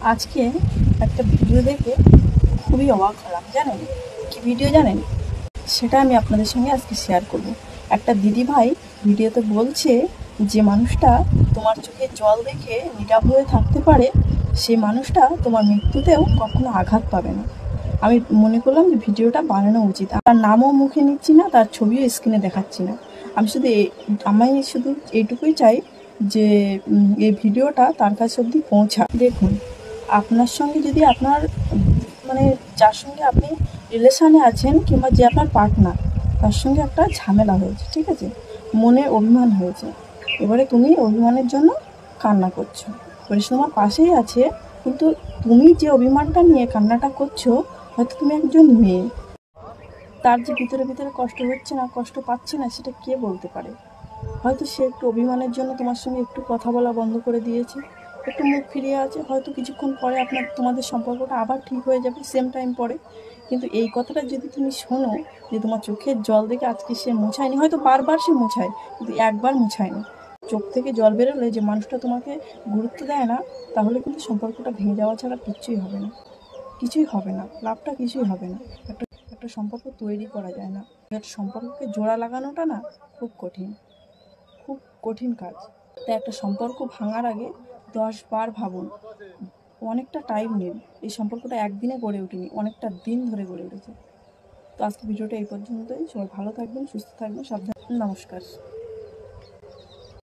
আজকে একটা ভিডিও দেখে খুবই অবাক হলাম। জানেন কি ভিডিও জানেন? সেটা আমি আপনাদের সঙ্গে আজকে শেয়ার করব। একটা দিদিভাই ভিডিওতে বলছে যে মানুষটা তোমার চোখে জল দেখে নীরব হয়ে থাকতে পারে, সেই মানুষটা তোমার মৃত্যুতেও কখনো আঘাত পাবে না। আমি মনে করলাম যে ভিডিওটা বানানো উচিত। তার নামও মুখে নিচ্ছি না, তার ছবিও স্ক্রিনে দেখাচ্ছি না। আমি শুধু এইটুকুই চাই যে এই ভিডিওটা তার কাছে অবধি পৌঁছা। দেখুন, আপনার সঙ্গে যদি আপনার মানে যার সঙ্গে আপনি রিলেশানে আছেন কিংবা যে আপনার পার্টনার, তার সঙ্গে একটা ঝামেলা হয়েছে, ঠিক আছে, মনে অভিমান হয়েছে। এবারে তুমি অভিমানের জন্য কান্না করছো, এবারে সে তোমার পাশেই আছে, কিন্তু তুমি যে অভিমানটা নিয়ে কান্নাটা করছো, হয়তো তুমি একজন মেয়ে, তার যে ভিতরে ভিতরে কষ্ট হচ্ছে না, কষ্ট পাচ্ছে না, সেটা কে বলতে পারে? হয়তো সে একটু অভিমানের জন্য তোমার সঙ্গে একটু কথা বলা বন্ধ করে দিয়েছে, একটু মুখ ফিরিয়ে আছে, হয়তো কিছুক্ষণ পরে তোমাদের সম্পর্কটা আবার ঠিক হয়ে যাবে, সেম টাইম পরে। কিন্তু এই কথাটা যদি তুমি শোনো যে তোমার চোখের জল দেখে আজকে সে মোছায়নি, হয়তো বারবার সে মোছায় কিন্তু একবার মোছায়নি, চোখ থেকে জল বেরোলে যে মানুষটা তোমাকে গুরুত্ব দেয় না, তাহলে কিন্তু সম্পর্কটা ভেঙে যাওয়া ছাড়া কিচ্ছুই হবে না, কিছুই হবে না, লাভটা কিছুই হবে না। একটা একটা সম্পর্ক তৈরি করা যায় না, একটা সম্পর্ককে জোড়া লাগানোটা না খুব কঠিন, খুব কঠিন কাজ। তাই একটা সম্পর্ক ভাঙার আগে 10 বার ভাবুন, অনেকটা টাইম নিন। এই সম্পর্কটা একদিনে গড়ে ওঠেনি, অনেকটা দিন ধরে গড়ে উঠেছে। তো আজকে ভিডিওটা এই পর্যন্তই। সবাই ভালো থাকবেন, সুস্থ থাকবেন, সাবধানে। নমস্কার।